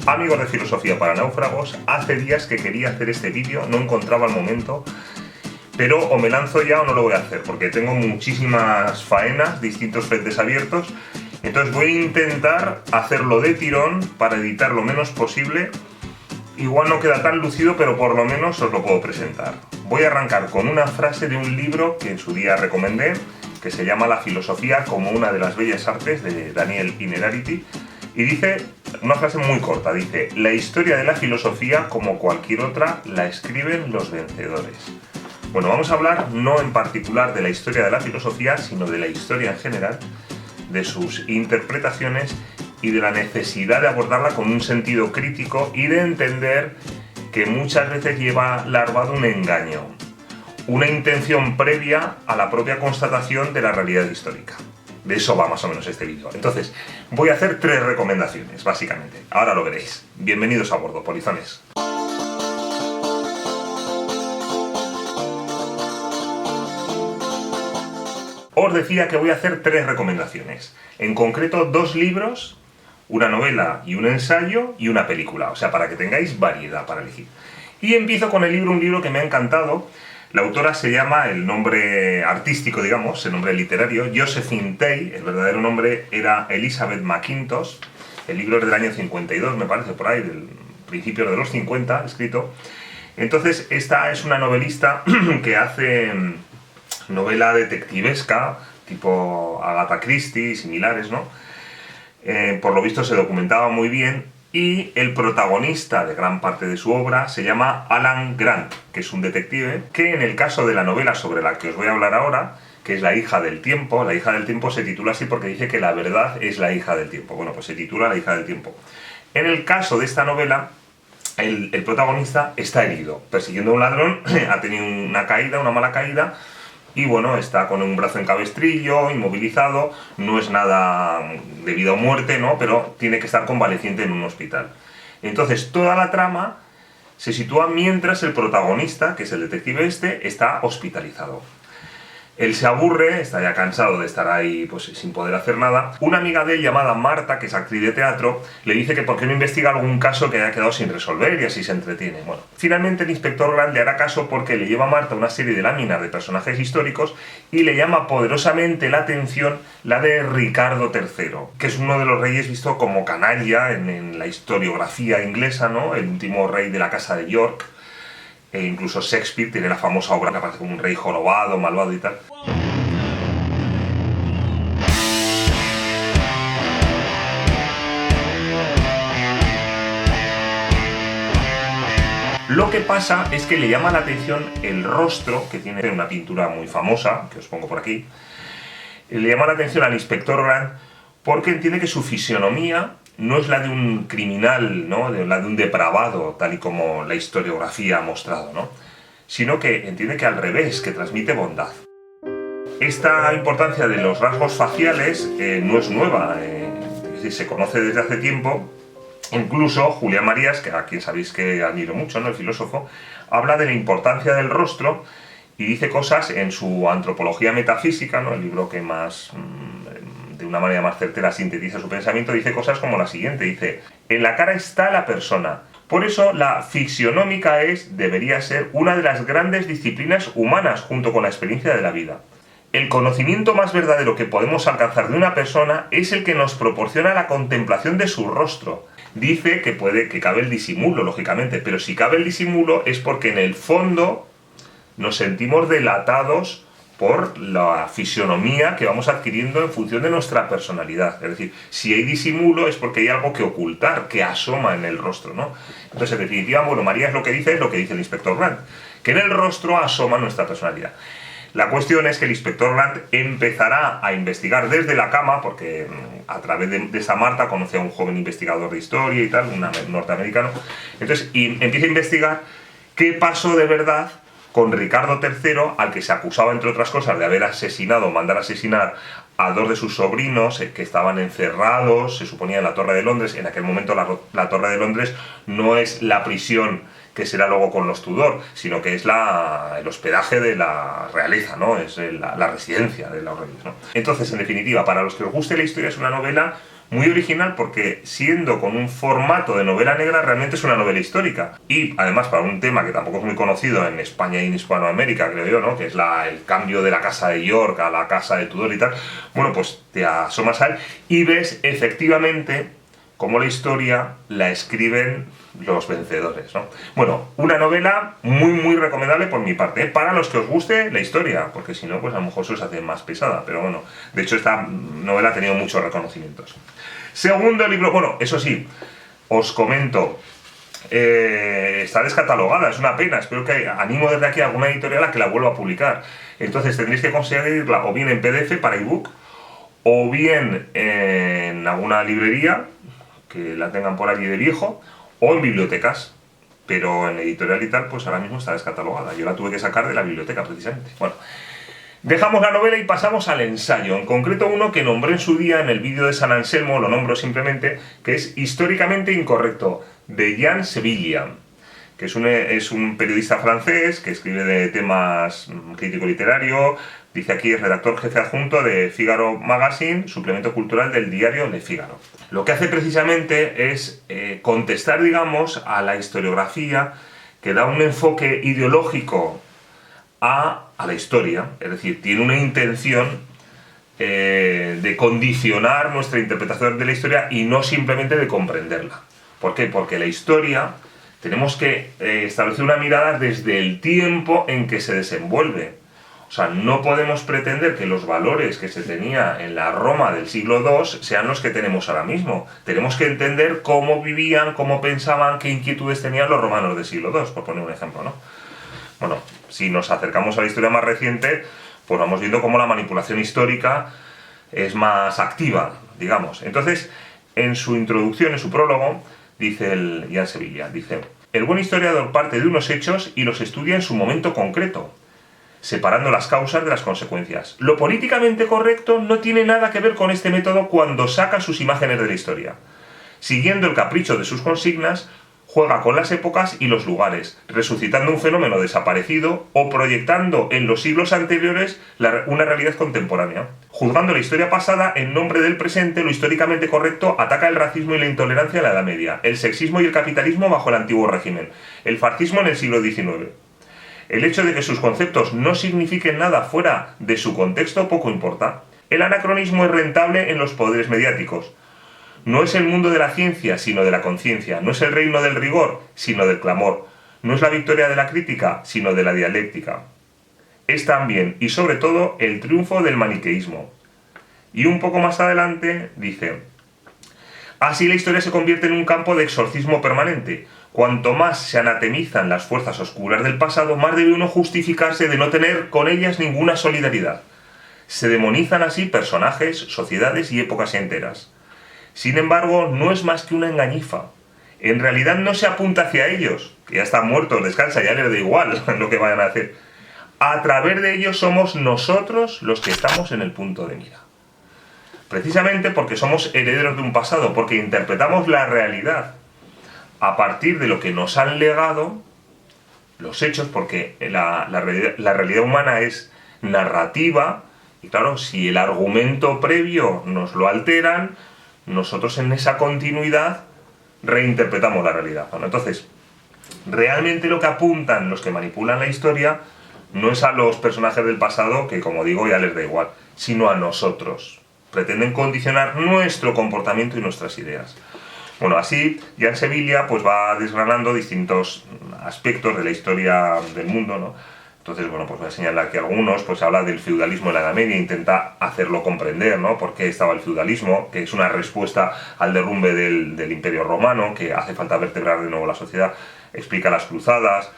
Amigos de Filosofía para Náufragos, hace días que quería hacer este vídeo, no encontraba el momento, pero o me lanzo ya o no lo voy a hacer, porque tengo muchísimas faenas, distintos frentes abiertos, entonces voy a intentar hacerlo de tirón para editar lo menos posible. Igual no queda tan lucido, pero por lo menos os lo puedo presentar. Voy a arrancar con una frase de un libro que en su día recomendé, que se llama La filosofía como una de las bellas artes, de Daniel Innerarity, y dice una frase muy corta, dice: la historia de la filosofía, como cualquier otra, la escriben los vencedores. Bueno, vamos a hablar no en particular de la historia de la filosofía, sino de la historia en general, de sus interpretaciones y de la necesidad de abordarla con un sentido crítico y de entender que muchas veces lleva larvado un engaño, una intención previa a la propia constatación de la realidad histórica. De eso va más o menos este vídeo. Entonces, voy a hacer 3 recomendaciones, básicamente. Ahora lo veréis. Bienvenidos a bordo, polizones. Os decía que voy a hacer 3 recomendaciones. En concreto, 2 libros, una novela y un ensayo y una película. O sea, para que tengáis variedad para elegir. Y empiezo con un libro que me ha encantado. La autora se llama, el nombre artístico, digamos, el nombre literario, Josephine Tey. El verdadero nombre era Elizabeth McIntosh. El libro es del año 52, me parece, por ahí, del principio de los 50, escrito. Entonces, esta es una novelista que hace novela detectivesca, tipo Agatha Christie y similares, ¿no? Por lo visto se documentaba muy bien. Y el protagonista de gran parte de su obra se llama Alan Grant, que es un detective que, en el caso de la novela sobre la que os voy a hablar ahora, que es La hija del tiempo, La hija del tiempo se titula así porque dice que la verdad es la hija del tiempo. Bueno, pues se titula La hija del tiempo. En el caso de esta novela, el protagonista está herido, persiguiendo a un ladrón, ha tenido una caída, una mala caída, y bueno, está con un brazo en cabestrillo, inmovilizado, no es nada de vida o muerte, ¿no? Pero tiene que estar convaleciente en un hospital. Entonces, toda la trama se sitúa mientras el protagonista, que es el detective este, está hospitalizado. Él se aburre, está ya cansado de estar ahí pues sin poder hacer nada. Una amiga de él, llamada Marta, que es actriz de teatro, le dice que por qué no investiga algún caso que haya quedado sin resolver y así se entretiene. Bueno, finalmente el inspector Grant le hará caso porque le lleva a Marta una serie de láminas de personajes históricos y le llama poderosamente la atención la de Ricardo III, que es uno de los reyes visto como canalla en la historiografía inglesa, ¿no? El último rey de la casa de York. E incluso Shakespeare tiene la famosa obra que aparece como un rey jorobado, malvado y tal. Lo que pasa es que le llama la atención el rostro, que tiene una pintura muy famosa, que os pongo por aquí. Le llama la atención al inspector Grant porque entiende que su fisionomía no es la de un criminal, ¿no? La de un depravado, tal y como la historiografía ha mostrado, ¿no? Sino que entiende que al revés, que transmite bondad. Esta importancia de los rasgos faciales no es nueva, se conoce desde hace tiempo. Incluso Julián Marías, que a quien sabéis que admiro mucho, ¿no? El filósofo, habla de la importancia del rostro y dice cosas en su Antropología Metafísica, ¿no? El libro que más de una manera más certera sintetiza su pensamiento, dice cosas como la siguiente, dice: en la cara está la persona, por eso la fisionómica debería ser una de las grandes disciplinas humanas junto con la experiencia de la vida. El conocimiento más verdadero que podemos alcanzar de una persona es el que nos proporciona la contemplación de su rostro. Dice que cabe el disimulo, lógicamente, pero si cabe el disimulo es porque en el fondo nos sentimos delatados por la fisionomía que vamos adquiriendo en función de nuestra personalidad. Es decir, si hay disimulo es porque hay algo que ocultar, que asoma en el rostro, ¿no? Entonces, en definitiva, bueno, María es lo que dice el inspector Grant, que en el rostro asoma nuestra personalidad. La cuestión es que el inspector Grant empezará a investigar desde la cama, porque a través de esa Marta conoce a un joven investigador de historia y tal, un norteamericano. Entonces, empieza a investigar qué pasó de verdad con Ricardo III, al que se acusaba, entre otras cosas, de haber asesinado o mandar asesinar a 2 de sus sobrinos que estaban encerrados, se suponía, en la Torre de Londres. En aquel momento la Torre de Londres no es la prisión que será luego con los Tudor, sino que es el hospedaje de la realeza, ¿no? Es la residencia de los reyes, ¿no? Entonces, en definitiva, para los que os guste la historia, es una novela muy original porque siendo con un formato de novela negra realmente es una novela histórica. Y además para un tema que tampoco es muy conocido en España y en Hispanoamérica, creo yo, ¿no? Que es el cambio de la casa de York a la casa de Tudor y tal. Bueno, pues te asomas a él y ves efectivamente cómo la historia la escriben los vencedores, ¿no? Bueno, una novela muy recomendable por mi parte, ¿eh? Para los que os guste la historia, porque si no, pues a lo mejor se os hace más pesada, pero bueno, de hecho esta novela ha tenido muchos reconocimientos. Segundo libro, bueno, eso sí, os comento, está descatalogada, es una pena, espero que animo desde aquí a alguna editorial a que la vuelva a publicar. Entonces tendréis que conseguirla o bien en PDF para ebook, o bien en alguna librería que la tengan por allí de viejo, o en bibliotecas, pero en editorial y tal, pues ahora mismo está descatalogada. Yo la tuve que sacar de la biblioteca, precisamente. Bueno, dejamos la novela y pasamos al ensayo, en concreto uno que nombré en su día en el vídeo de San Anselmo, lo nombro simplemente, que es Históricamente Incorrecto, de Jean Sevilla, que es un periodista francés que escribe de temas crítico literario. Dice aquí, es redactor jefe adjunto de Figaro Magazine, suplemento cultural del diario Le Figaro. Lo que hace precisamente es contestar, digamos, a la historiografía que da un enfoque ideológico a la historia, es decir, tiene una intención de condicionar nuestra interpretación de la historia y no simplemente de comprenderla. ¿Por qué? Porque la historia tenemos que establecer una mirada desde el tiempo en que se desenvuelve. O sea, no podemos pretender que los valores que se tenía en la Roma del siglo II sean los que tenemos ahora mismo. Tenemos que entender cómo vivían, cómo pensaban, qué inquietudes tenían los romanos del siglo II, por poner un ejemplo, ¿no? Bueno, si nos acercamos a la historia más reciente, pues vamos viendo cómo la manipulación histórica es más activa, digamos. Entonces, en su introducción, en su prólogo, dice el Jean Sevilla, dice: el buen historiador parte de unos hechos y los estudia en su momento concreto, separando las causas de las consecuencias. Lo políticamente correcto no tiene nada que ver con este método cuando saca sus imágenes de la historia. Siguiendo el capricho de sus consignas, juega con las épocas y los lugares, resucitando un fenómeno desaparecido o proyectando en los siglos anteriores una realidad contemporánea. Juzgando la historia pasada en nombre del presente, lo históricamente correcto ataca el racismo y la intolerancia en la Edad Media, el sexismo y el capitalismo bajo el antiguo régimen, el fascismo en el siglo XIX. El hecho de que sus conceptos no signifiquen nada fuera de su contexto poco importa. El anacronismo es rentable en los poderes mediáticos. No es el mundo de la ciencia, sino de la conciencia. No es el reino del rigor, sino del clamor. No es la victoria de la crítica, sino de la dialéctica. Es también, y sobre todo, el triunfo del maniqueísmo. Y un poco más adelante dice: así la historia se convierte en un campo de exorcismo permanente. Cuanto más se anatemizan las fuerzas oscuras del pasado, más debe uno justificarse de no tener con ellas ninguna solidaridad. Se demonizan así personajes, sociedades y épocas enteras. Sin embargo, no es más que una engañifa. En realidad no se apunta hacia ellos, que ya están muertos, descansa, ya les da igual lo que vayan a hacer. A través de ellos somos nosotros los que estamos en el punto de mira. Precisamente porque somos herederos de un pasado, porque interpretamos la realidad a partir de lo que nos han legado los hechos, porque la realidad humana es narrativa, y claro, si el argumento previo nos lo alteran, nosotros en esa continuidad reinterpretamos la realidad, ¿no? Entonces, realmente lo que apuntan los que manipulan la historia no es a los personajes del pasado, que como digo ya les da igual, sino a nosotros. Pretenden condicionar nuestro comportamiento y nuestras ideas. Bueno, así Jean Sevilla pues va desgranando distintos aspectos de la historia del mundo, ¿no? Entonces, bueno, pues voy a señalar que algunos, pues habla del feudalismo en la Edad Media, intenta hacerlo comprender, ¿no? Por qué estaba el feudalismo, que es una respuesta al derrumbe del Imperio Romano, que hace falta vertebrar de nuevo la sociedad, explica las cruzadas,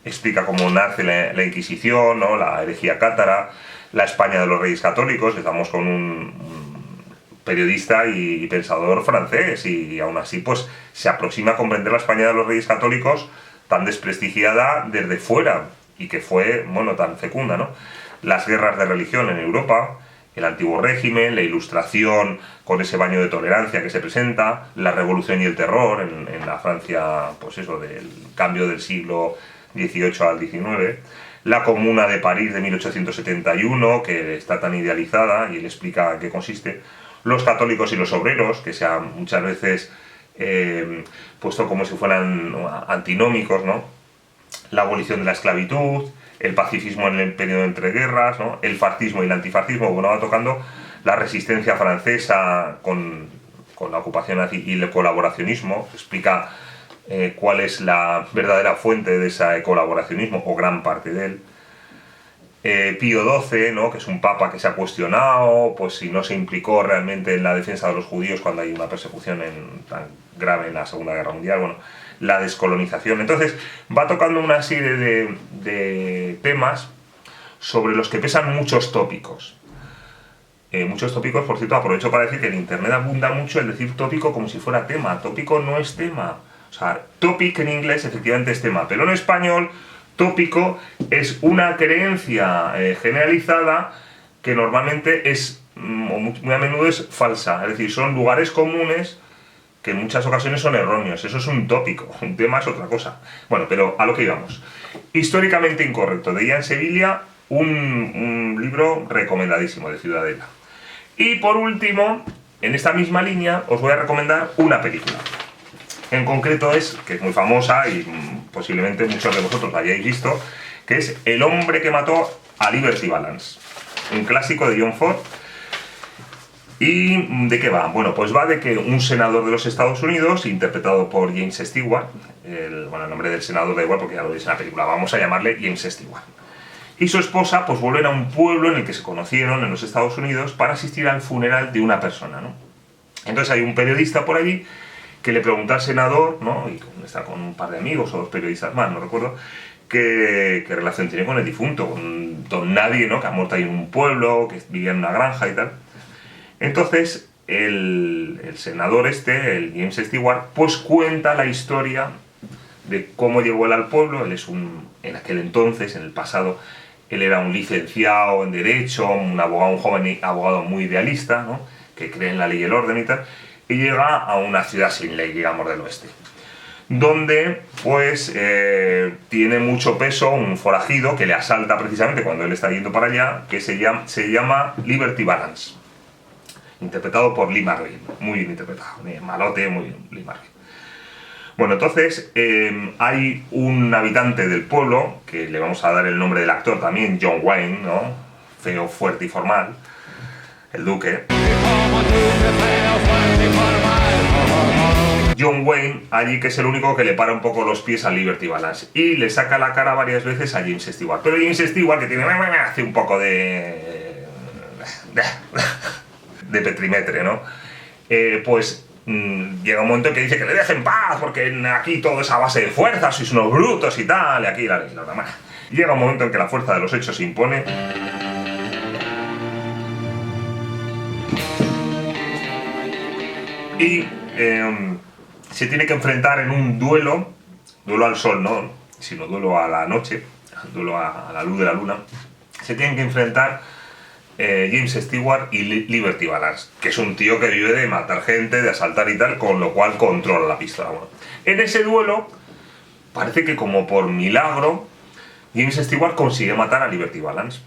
explica cómo nace la Inquisición, ¿no? La herejía cátara, la España de los Reyes Católicos. Estamos con un periodista y pensador francés, y aún así pues se aproxima a comprender la España de los Reyes Católicos tan desprestigiada desde fuera y que fue, bueno, tan fecunda, ¿no? Las guerras de religión en Europa, el antiguo régimen, la Ilustración con ese baño de tolerancia que se presenta, la revolución y el terror en la Francia, pues eso, del cambio del siglo XVIII al XIX, la Comuna de París de 1871, que está tan idealizada, y él explica en qué consiste. los católicos y los obreros, que se han muchas veces puesto como si fueran antinómicos, ¿no? La abolición de la esclavitud, el pacifismo en el periodo entre guerras, ¿no? El fascismo y el antifascismo. Bueno, va tocando la resistencia francesa con la ocupación nazi y el colaboracionismo. Explica cuál es la verdadera fuente de ese colaboracionismo, o gran parte de él. Pío XII, ¿no? Que es un papa que se ha cuestionado pues si no se implicó realmente en la defensa de los judíos cuando hay una persecución tan grave en la Segunda Guerra Mundial. Bueno, la descolonización. Entonces va tocando una serie de temas sobre los que pesan muchos tópicos. Muchos tópicos, por cierto, aprovecho para decir que en internet abunda mucho el decir tópico como si fuera tema. Tópico no es tema. O sea, topic en inglés efectivamente es tema, pero en español tópico es una creencia generalizada que normalmente es, o muy a menudo es falsa. Es decir, son lugares comunes que en muchas ocasiones son erróneos. Eso es un tópico, un tema es otra cosa. Bueno, pero a lo que íbamos. Históricamente incorrecto, de Ian Sevilla, un libro recomendadísimo de Ciudadela. Y por último, en esta misma línea, os voy a recomendar una película. En concreto que es muy famosa y posiblemente muchos de vosotros la hayáis visto, que es El hombre que mató a Liberty Balance. Un clásico de John Ford. ¿Y de qué va? Bueno, pues va de que un senador de los Estados Unidos, interpretado por James Stewart, el nombre del senador da igual porque ya lo dice en la película, vamos a llamarle James Stewart, y su esposa pues vuelven a un pueblo en el que se conocieron en los Estados Unidos para asistir al funeral de una persona, ¿no? Entonces hay un periodista por allí que le pregunta al senador, ¿no? Y está con un par de amigos o dos periodistas más, no recuerdo, qué relación tiene con el difunto, con don nadie, ¿no? Que ha muerto ahí en un pueblo, que vivía en una granja y tal. Entonces el senador el James Stewart, pues cuenta la historia de cómo llegó él al pueblo. Él es en aquel entonces, en el pasado, él era un licenciado en Derecho, un joven abogado muy idealista, ¿no? Que cree en la ley y el orden y tal, y llega a una ciudad sin ley, digamos, del oeste, donde pues tiene mucho peso un forajido que le asalta precisamente cuando él está yendo para allá, que se llama Liberty Balance, interpretado por Lee Marvin, muy bien interpretado, malote, muy bien, Lee Marvin. Bueno, entonces hay un habitante del pueblo, que le vamos a dar el nombre del actor también, John Wayne, ¿no? Feo, fuerte y formal, el duque. John Wayne, allí, que es el único que le para un poco los pies a Liberty Balance y le saca la cara varias veces a James Stewart. Pero James Stewart, que tiene hace un poco de petrimetre, ¿no? Pues llega un momento en que dice que le dejen en paz porque aquí todo es a base de fuerza, sois unos brutos y tal, y aquí la demás. Llega un momento en que la fuerza de los hechos se impone. Y se tiene que enfrentar en un duelo al sol, no, sino duelo a la noche, duelo a la luz de la luna. Se tienen que enfrentar James Stewart y Liberty Balance, que es un tío que vive de matar gente, de asaltar y tal, con lo cual controla la pistola. Bueno, en ese duelo, parece que como por milagro, James Stewart consigue matar a Liberty Balance.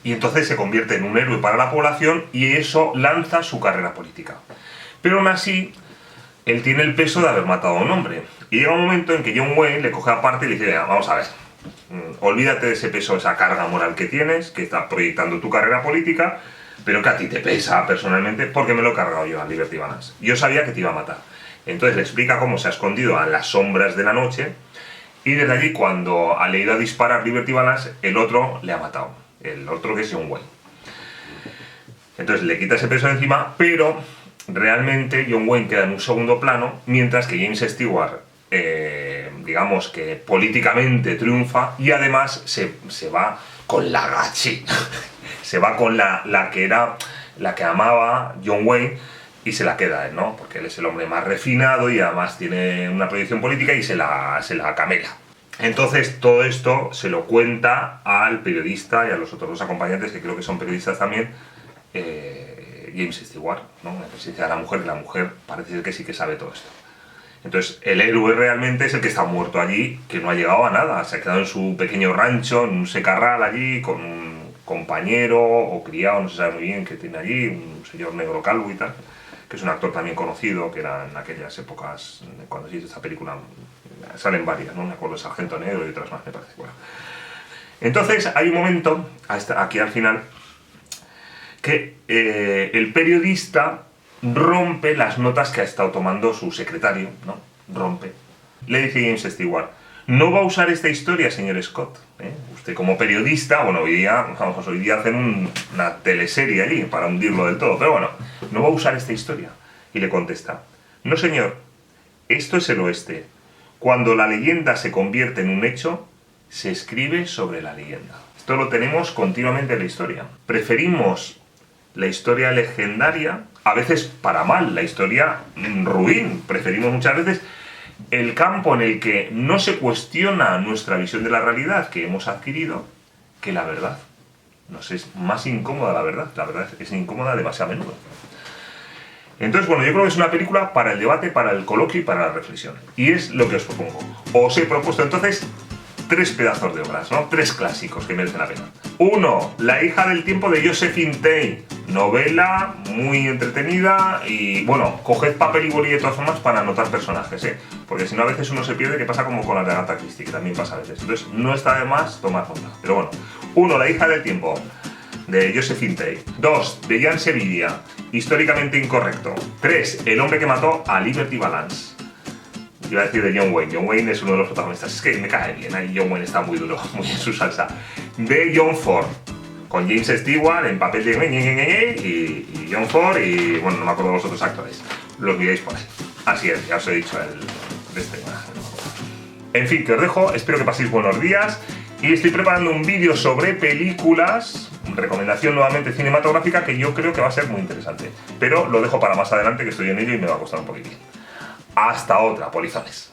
Y entonces se convierte en un héroe para la población y eso lanza su carrera política. Pero aún así, él tiene el peso de haber matado a un hombre. Y llega un momento en que John Wayne le coge aparte y le dice, venga, vamos a ver, olvídate de ese peso, esa carga moral que tienes, que está proyectando tu carrera política, pero que a ti te pesa personalmente, porque me lo he cargado yo a Liberty Balance. Yo sabía que te iba a matar. Entonces le explica cómo se ha escondido a las sombras de la noche, y desde allí, cuando ha ido a disparar Liberty Balance, el otro le ha matado. El otro, que es John Wayne. Entonces le quita ese peso de encima, pero realmente John Wayne queda en un segundo plano, mientras que James Stewart, digamos que políticamente triunfa, y además se va con la gachi, se va con la que amaba John Wayne, y se la queda él, ¿no? Porque él es el hombre más refinado y además tiene una proyección política y se la camela. Entonces todo esto se lo cuenta al periodista y a los otros dos acompañantes, que creo que son periodistas también, James Stewart, ¿no? La presencia de la mujer, que la mujer parece ser que sí que sabe todo esto. Entonces el héroe realmente es el que está muerto allí, que no ha llegado a nada, se ha quedado en su pequeño rancho, en un secarral allí, con compañero o criado, no se sabe muy bien, que tiene allí, un señor negro calvo y tal, que es un actor también conocido, que era en aquellas épocas, cuando se hizo esta película, salen varias, ¿no? Me acuerdo de Sargento Negro y otras más, me parece. Bueno. Entonces hay un momento, aquí al final, que el periodista rompe las notas que ha estado tomando su secretario, ¿no? Rompe. Le dice James Stewart: no va a usar esta historia, señor Scott. Usted como periodista, bueno, hoy día hacen una teleserie allí para hundirlo del todo, pero bueno, no va a usar esta historia. Y le contesta: no, señor, esto es el oeste. Cuando la leyenda se convierte en un hecho, se escribe sobre la leyenda. Esto lo tenemos continuamente en la historia. Preferimos la historia legendaria, a veces para mal, la historia ruin. Preferimos muchas veces el campo en el que no se cuestiona nuestra visión de la realidad que hemos adquirido, que la verdad. Nos es más incómoda la verdad es incómoda demasiado a menudo. Entonces, bueno, yo creo que es una película para el debate, para el coloquio y para la reflexión. Y es lo que os propongo. Os he propuesto entonces 3 pedazos de obras, ¿no? 3 clásicos que merecen la pena. 1, La hija del tiempo, de Josephine Tey. Novela muy entretenida y, bueno, coged papel y boli de todas formas para anotar personajes, porque si no a veces uno se pierde, que pasa como con la de Agatha Christie, que también pasa a veces. Entonces no está de más tomar nota. Pero bueno, 1, La hija del tiempo, de Josephine Tey. 2, de Jean Sevilla, históricamente incorrecto. 3, El hombre que mató a Liberty Balance. Iba a decir de John Wayne. John Wayne es uno de los protagonistas. Es que me cae bien, ahí John Wayne está muy duro, muy en su salsa. De John Ford, con James Stewart en papel de y John Ford y, bueno, no me acuerdo de los otros actores. Los miréis por ahí. Así es, ya os he dicho de este. En fin, que os dejo. Espero que paséis buenos días. Y estoy preparando un vídeo sobre películas, recomendación nuevamente cinematográfica, que yo creo que va a ser muy interesante. Pero lo dejo para más adelante, que estoy en ello y me va a costar un poquitín. Hasta otra, polizones.